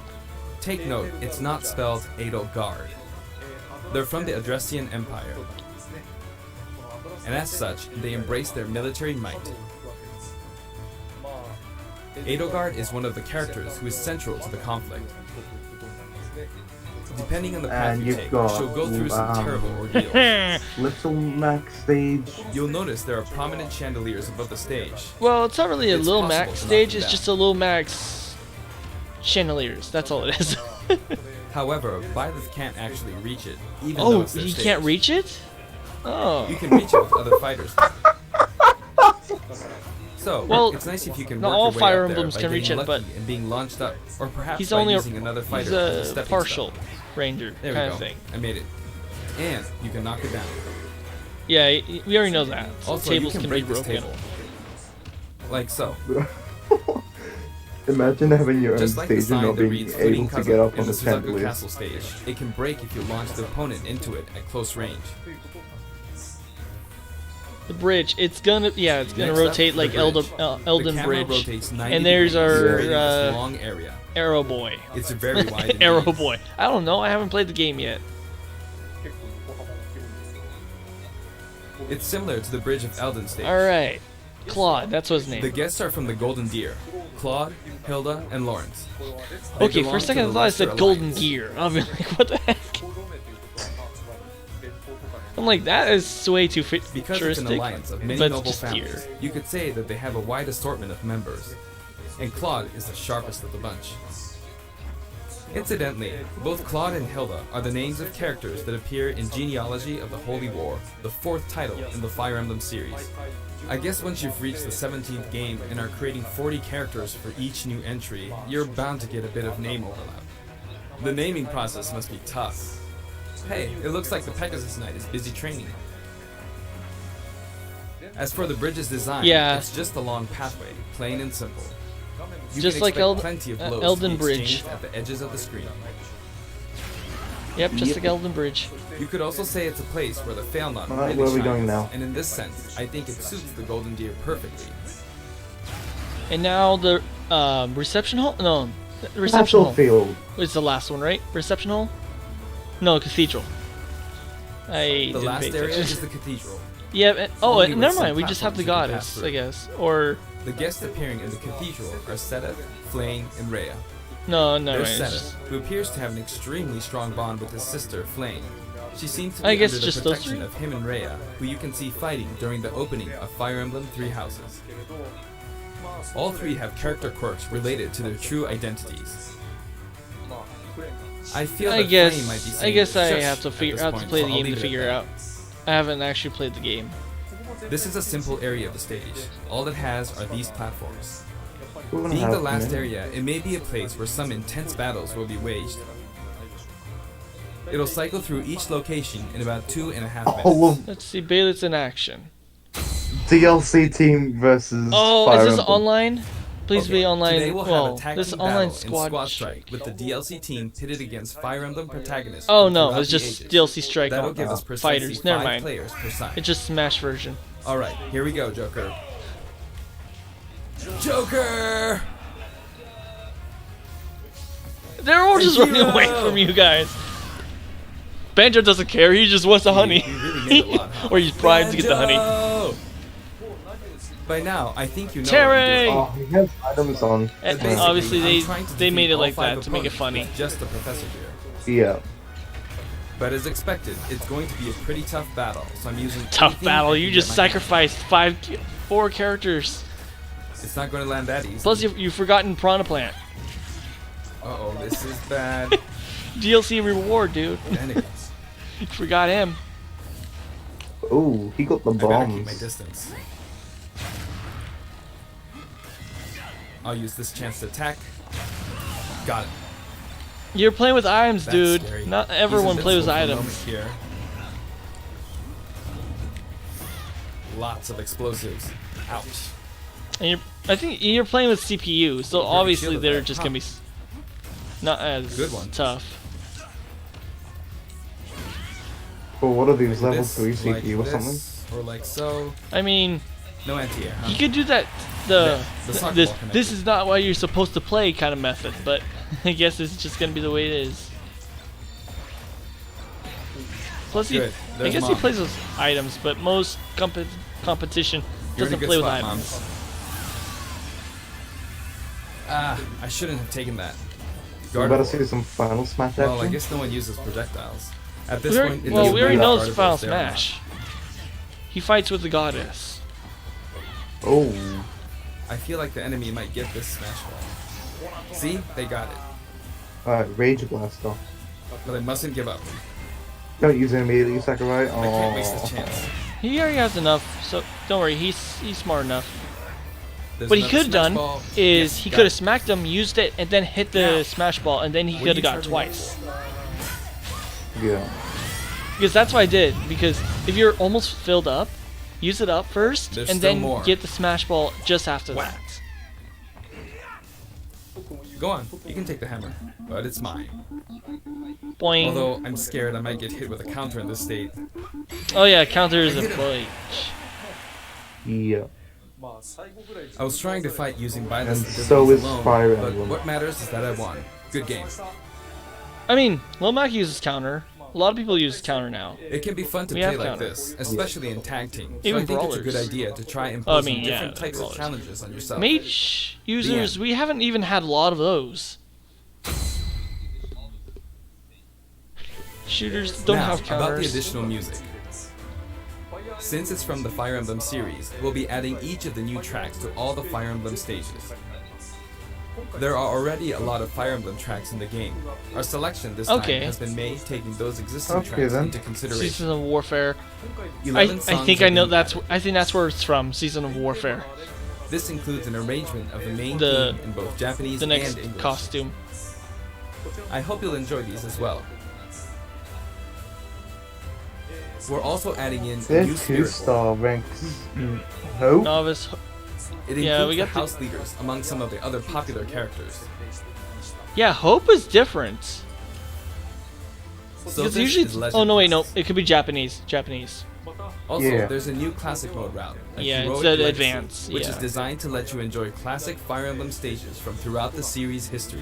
Take note, it's not spelled Edelgard. They're from the Adressian Empire. And as such, they embrace their military might. Edelgard is one of the characters who is central to the conflict. Depending on the path And you you've take, got, she'll go through some terrible ordeals. Little Mac stage. You'll notice there are prominent chandeliers above the stage. Well, it's not really a It's Lil possible Max to knock stage, them it's down. just a Lil Max chandeliers. That's all it is. However, Byleth can't actually reach it, even though Oh, it's their you stage. can't reach it? Oh. You can reach it with other fighters. So, Well, it's nice if you can not work all your way Fire up there Emblems by can getting reach it, lucky but and being launched up, or perhaps He's by only using another fighter he's as a a stepping partial stone. ranger There we kind go. of thing. I made it. And you can knock it down. Yeah, we already know that. Also, Tables you can be break this broken. table. Like so. Imagine having your own Just like the stage and sign not that being reads Fleeting able to get Cousin up in on the the Suzaku chandelier. Castle stage, it can break if you launch the opponent into it at close range. The bridge, it's gonna Next up, rotate the like bridge. Elden the camera Bridge. rotates 90 And there's degrees, our, creating this long area. Arrow Boy. It's very wide indeed. Arrow Boy. I don't know. I haven't played the game yet. It's similar to the Bridge of Elden stage. All right, Claude. That's what his The name. guests are from the Golden Deer: Claude, Hilda, and Lawrence. They Okay, belong for a to second I the thought I said Lesser Golden Alliance. Gear. I'll be like, what the heck? I'm like, that is way too Because it's an futuristic. alliance of many but noble just families, gear. you could say that they have a wide assortment of members. And Claude is the sharpest of the bunch. Incidentally, both Claude and Hilda are the names of characters that appear in Genealogy of the Holy War, the 4th title in the Fire Emblem series. I guess once you've reached the 17th game and are creating 40 characters for each new entry, you're bound to get a bit of name overlap. The naming process must be tough. Hey, it looks like the Pegasus Knight is busy training. As for the bridge's design, Yeah. it's just a long pathway, plain and simple. You Just can like expect plenty of blows Elden to be Bridge. exchanged at the edges of the screen. Yep, just Yep. like Elden Bridge. You could also say it's a place where the fail not Alright, really where are we shines, going now? and in this sense, I think it suits the Golden Deer perfectly. And now the reception hall? No, the reception hall. Battlefield. It's the last one, right? Reception hall? No, cathedral. I The didn't last pay area attention. is the cathedral. Yeah. Only with Never some mind. We just have the platforms you can pass goddess, through. I guess. Or The guests appearing in the cathedral are Sedith, Flame, and Rhea. no, no. There's It's Sedith, just- who appears to have an extremely strong bond with his sister, Flame. She seems to be I guess under the just those protection three? of him and Rhea, who you can see fighting during the opening of Fire Emblem Three Houses. All three have character quirks related to their true identities. I feel I that guess. Flame might be I saying guess I "Shush" have to at figure this out to point, play so the I'll game to leave it figure at out. I haven't actually played the game. that. This is a simple area of the stage. All it has are these platforms. We're gonna Being have the last many. area, it may be a place where some intense battles will be waged. It'll cycle through each location in about 2.5 minutes. Oh, Let's see, Baylett's in action. DLC team versus Oh, Fire is this Emblem. online? Please be online. Today we'll well, have a tag this team online battle squad. in Squad Strike with the DLC team pitted against Fire Emblem protagonists. Oh from no, throughout it's the just ages. DLC Strike That'll on give us precisely fighters. Never 5 mind. players per side. It's just Smash version. All right, here we go, Joker. Joker! They're all just running Hero! away from you guys. Banjo doesn't care. He just wants the honey, You really made it a lot, huh? or he's primed to get the honey. Banjo! By now, I think you know. Terry! Oh, he has items on. And Basically, obviously, I'm trying to they made defeat it all like 5 that to make it opponents funny. with just the professor here. Yeah. But as expected, it's going to be a pretty tough battle, so I'm using Tough anything battle. I You can just get my hands sacrificed 4 characters. on. It's not going to land that easy. Plus, you've forgotten Piranha Plant. Uh-oh, this is bad. DLC reward, dude. Enemies. You forgot him. Oh, he got the I better keep my bombs. distance. I'll use this chance to attack. Got it. You're playing with items, That's dude. scary. Not He's everyone plays with invincible for a moment items. here. Lots of explosives. Ouch. And I think you're playing with CPU, so Very obviously shielded they're there. just Huh. gonna be not as Good one. tough. Well, what are these level This, 3 like CPU or this, something? Or like so. I mean, No anti-air, huh? you could do that. The soccer This ball connection. this is not why you're supposed to play kind of method, but I guess it's just gonna be the way it is. Plus, Good. I There's guess he Mom. plays with items, but most competition You're in a doesn't good play with spot, items. Mom. Ah, I shouldn't have taken that. We better Gardevoir. see some Final Smash Well, I action. guess no one uses projectiles. At this We already, point, it well, doesn't we already matter know if it's Final Gardevoir's there or not. Smash. He fights with the goddess. Oh, I feel like the enemy might get this Smash Ball. See? They got it. alright, Rage Blaster. But they mustn't give up. Don't use it immediately, Sakurai. I can't waste this Oh, chance. He already has enough, so don't worry. He's smart enough. There's What he another could have Smash done Ball. is Yes, he got could have it. smacked him, used it, and then hit the Now, smash ball, and then he when could have you got it turn twice. yeah. Because that's what I did. Because if you're almost filled up, use it up first, There's and still then more. get the smash ball just after that. Go on, you can take the hammer, but it's mine. Boing. Although I'm scared I might get hit with a counter in this state. Oh yeah, counter is a boy. Yeah. I was trying to fight using violence And and so difficulties is alone, Fire but Emblem. what matters is that I won. Good game. I mean, Lil Mac uses counter. A lot of people use counter now. It can be fun to We play have like counter. this, especially in tag team. So Even I think it's a good brawlers. idea to try Oh, I imposing mean, yeah, different types brawlers. of challenges on yourself. Mage users, end. we haven't even had a lot of those. Shooters don't Now, have about the counters. additional music. Since it's from the Fire Emblem series, we'll be adding each of the new tracks to all the Fire Emblem stages. There are already a lot of Fire Emblem tracks in the game. Our selection this Okay. time has been made taking those existing Okay, tracks then. into consideration. Season of Warfare. I 11 think songs I have know been that's added. I think that's where it's from. Season of Warfare. This includes an arrangement of the main The- theme in both Japanese The next and English. costume. I hope you'll enjoy these as well. We're also adding in new There's spirit. 2-star ranks. No? Novice. It Yeah, includes we the got the- house leaders among some of the other popular characters. Yeah, Hope is different. So Because this usually, is oh no, wait, no, Legend. it could be Japanese. Japanese. Also, Yeah. there's a new classic mode route, a Yeah, heroic it's the legacy, advance, which is yeah. designed to let you enjoy classic Fire Emblem stages from throughout the series' history.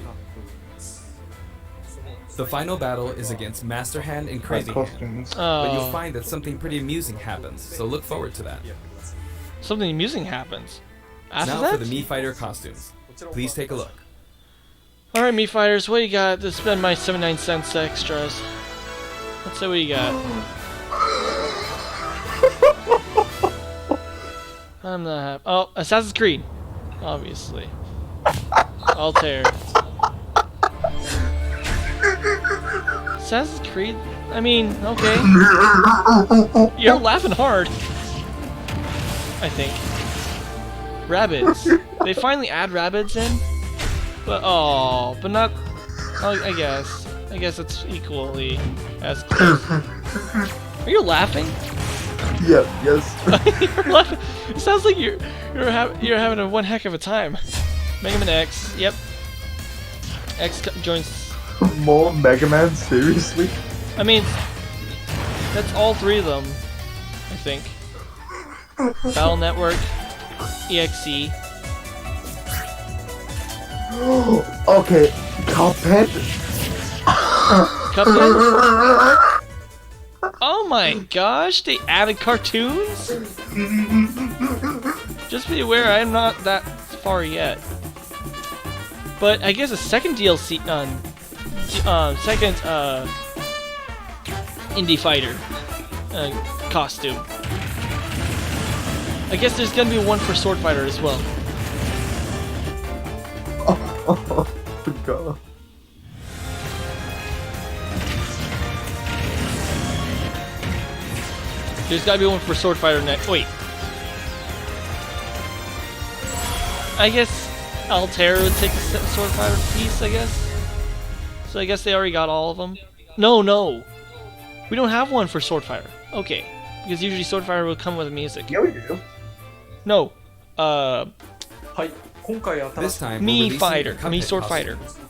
The final battle is against Master Hand and Like Crazy Hand, costumes. but you'll Oh, find that something pretty amusing happens, so look forward to that. something amusing happens. After Now that? for the Mii Fighter costumes. Please take a look. All right, Mii Fighters, what do you got? This spend my 79 cents extras. Let's see what you got. I'm not happy. Oh, Assassin's Creed, obviously. Altair. Assassin's Creed. I mean, okay. You're laughing hard. I think. Rabbits. They finally add rabbits in. But but not. I guess. I guess it's equally as close. Are you laughing? Yeah, yes. You're laughing. It sounds like you're having a one heck of a time. Mega Man X. Yep. X joins. More Mega Man, seriously? I mean, that's all three of them. I think. Battle Network. EXE. Okay, Cuphead? Cuphead. Oh my gosh, they added cartoons? Just be aware, I'm not that far yet. But I guess a second DLC, second indie fighter costume. I guess there's gonna be one for Sword Fighter as well. Oh, God. There's gotta be one for Sword Fighter next. Wait. I guess Altair would take the Sword Fighter piece, I guess. So I guess they already got all of them. No. We don't have one for Sword Fighter. Okay. Because usually Sword Fighter will come with music. Yeah, we do. No. This time, we're Mii releasing Fighter. the Cuphead Mii Sword costume. Fighter.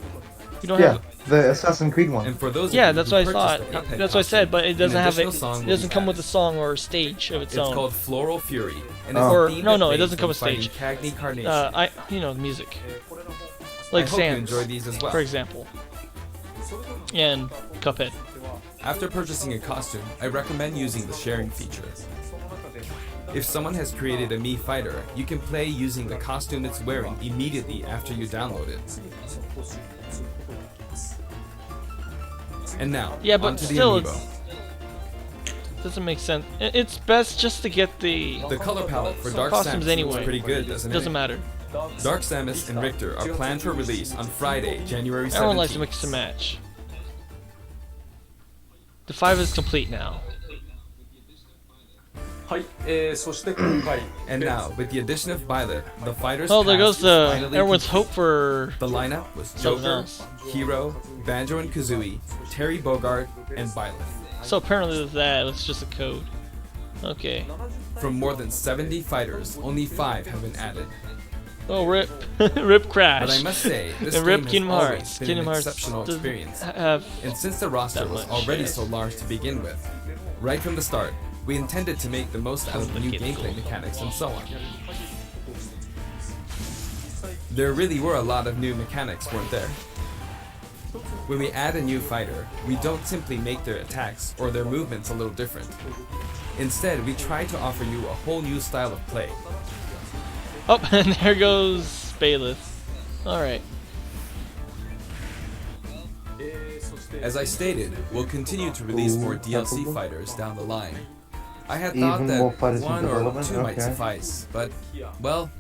We don't Yeah, have. the Assassin's Creed one. And for those Yeah, of you that's who what I purchased thought. the Cuphead That's what I said, but it costume, doesn't an have it. additional song It will doesn't be come with a added. song or a stage of its It's own. called Floral Fury, and Oh. it's Or- a theme no, that it fades doesn't come from with fighting stage. Cagney Carnation. The music. I Like hope you Sans, enjoy these as well. for example. And Cuphead. After purchasing a costume, I recommend using the sharing feature. If someone has created a Mii Fighter, you can play using the costume it's wearing immediately after you download it. And now, Yeah, but onto still, the amiibo. Doesn't make sense. It's best just to get the The color palette for Dark costumes Samus anyway. looks pretty good, doesn't it? Doesn't matter. Dark Samus and Richter are planned for release on Friday, January 17th. Everyone likes to mix and match. The 5 is complete now. And now, with the addition of Violet, the fighters. Oh, there goes past is finally everyone's complete. hope for. The lineup was Something Joker, else. Hero, Banjo and Kazooie, Terry Bogard, and Violet. So apparently that was just a code. Okay. From more than 70 fighters, only 5 have been added. Oh, rip. Rip Crash. But I must say, this And game rip has Kingdom always Hearts. been Kingdom an Hearts exceptional doesn't experience. have And since the roster that was much, already yes. so large to begin with, right from the start, we intended to make the most out of the new gameplay mechanics and so on. There really were a lot of new mechanics, weren't there? When we add a new fighter, we don't simply make their attacks or their movements a little different. Instead, we try to offer you a whole new style of play. Oh, and there goes Bailiff. Alright. As I stated, we'll continue to release more DLC fighters down the line. I had thought Even more that fighters in one or development? two might Okay. suffice, but, well,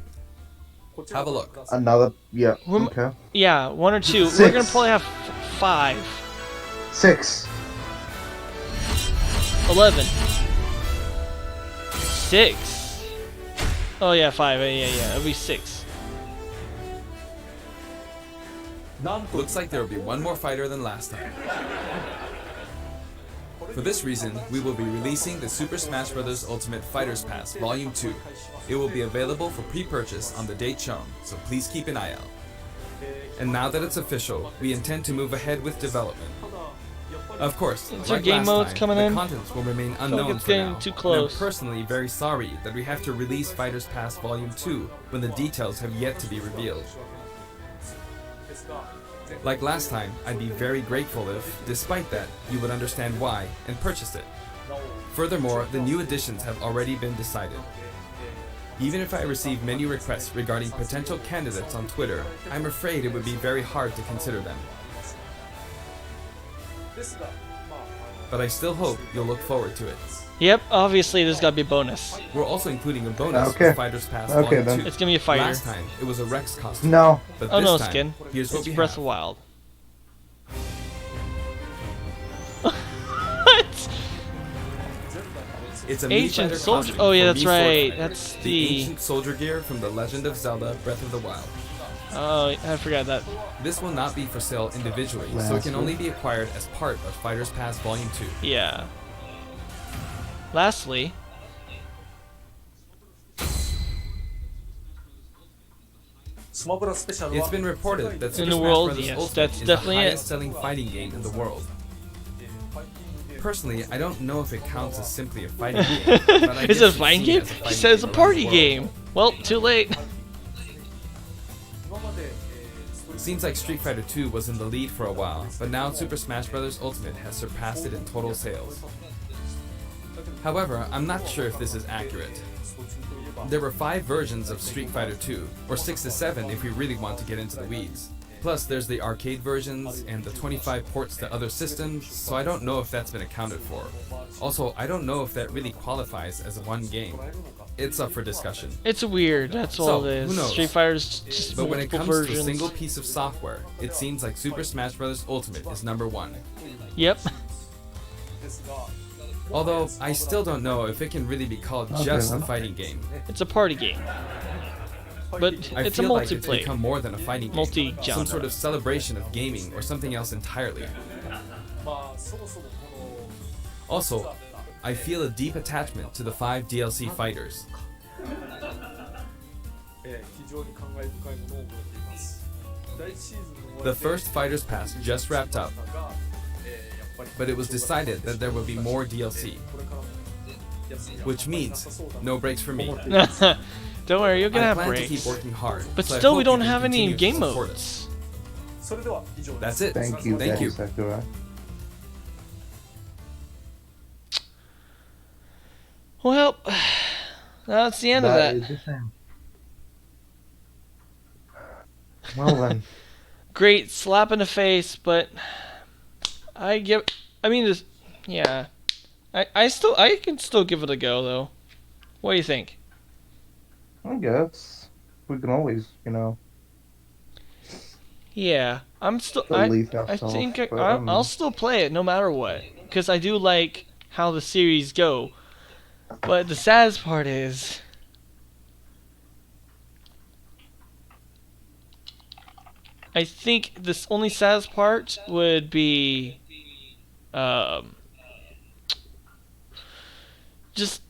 have a look. Another, yeah, Rem- okay. Yeah, 1 or 2. We're 6. gonna probably have 5. 6. 11. 6. Oh yeah, 5. Yeah. It'll be 6. Looks like there will be one more fighter than last time. For this reason, we will be releasing the Super Smash Bros. Ultimate Fighters Pass Volume 2. It will be available for pre-purchase on the date shown, so please keep an eye out. And now that it's official, we intend to move ahead with development. Of course, Is there like game last modes time, coming the in? contents will remain like unknown it's for getting now. too And close. I'm personally very sorry that we have to release Fighters Pass Volume 2 when the details have yet to be revealed. Like last time, I'd be very grateful if, despite that, you would understand why and purchase it. Furthermore, the new additions have already been decided. Even if I receive many requests regarding potential candidates on Twitter, I'm afraid it would be very hard to consider them. But I still hope you'll look forward to it. Yep, obviously there's gotta be a bonus. We're also including a bonus Okay. for Fighters Pass Okay, Volume then. 2. It's gonna be a fighter. Last time, it was a Rex costume. No. But Oh this no, time, skin. here's what It's we Breath have. of Wild. What? It's a Mii Ancient Fighter soldier. costume Oh yeah, for that's Mii right. Swordfighter, That's the the. ancient soldier gear from The Legend of Zelda: Breath of the Wild. Oh, I forgot that. This will not be for sale individually, so it can only be acquired as part of Fighters Pass Volume 2. Yeah. Lastly, It's been reported that Super the Smash world, Bros. yes, Ultimate that's is definitely the it. highest selling fighting game in the world. Personally, I don't know if it counts as simply a fighting game. But I is guess it a it's fighting seen game? as a He fighting says a game party around the game. Well, too late. Seems like Street Fighter 2 was in the lead for a while, but now Super Smash Bros. Ultimate has surpassed it in total sales. However, I'm not sure if this is accurate. There were 5 versions of Street Fighter 2, or 6 to 7 if we really want to get into the weeds. Plus, there's the arcade versions and the 25 ports to other systems, so I don't know if that's been accounted for. Also, I don't know if that really qualifies as one game. It's up for discussion. It's weird. That's all So, it is. who knows? Street Fighter's just But when it multiple comes to a versions. single piece of software, it seems like Super Smash Bros. Ultimate is number 1. Yep. Although, I still don't know if it can really be called just a fighting game. It's a party game. But I it's a feel like it's multiplayer. become more than a fighting game. Multi-genre. Some sort of celebration of gaming or something else entirely. Also, I feel a deep attachment to the 5 DLC fighters. The first Fighters Pass just wrapped up, but it was decided that there would be more DLC. Which means, no breaks for me. Don't worry, you're gonna I have plan to breaks. keep working hard. But so I still, hope we you don't can have any continue to game support modes. us. That's it. Thank you, Thank Daddy you. Sakura. Well, that's the end of that. Is the same. Well then. Great slap in the face, but I mean, this, yeah. I can still give it a go though. What do you think? I guess we can always, Yeah, I'm still. delete I ourselves. think but, I'll still play it no matter what, because I do like how the series go. But the saddest part is, I think this only saddest part would be, just.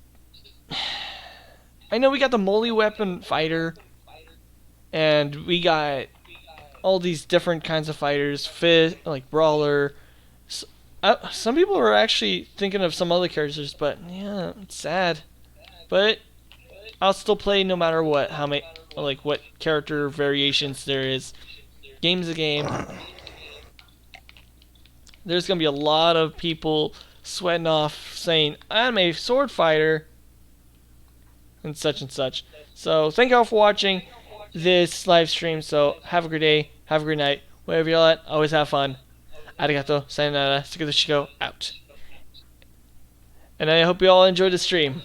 I know we got the Molly Weapon Fighter, and we got all these different kinds of fighters, like brawler. Some people were actually thinking of some other characters, but yeah, it's sad. But I'll still play no matter what. How many, like what character variations there is. Game's a game. There's gonna be a lot of people sweating off saying I'm a sword fighter and such and such. So thank you all for watching this live stream. So have a great day, have a great night, wherever you're at. Always have fun. Arigato, Sayanora, Toshikio, out. And I hope you all enjoyed the stream.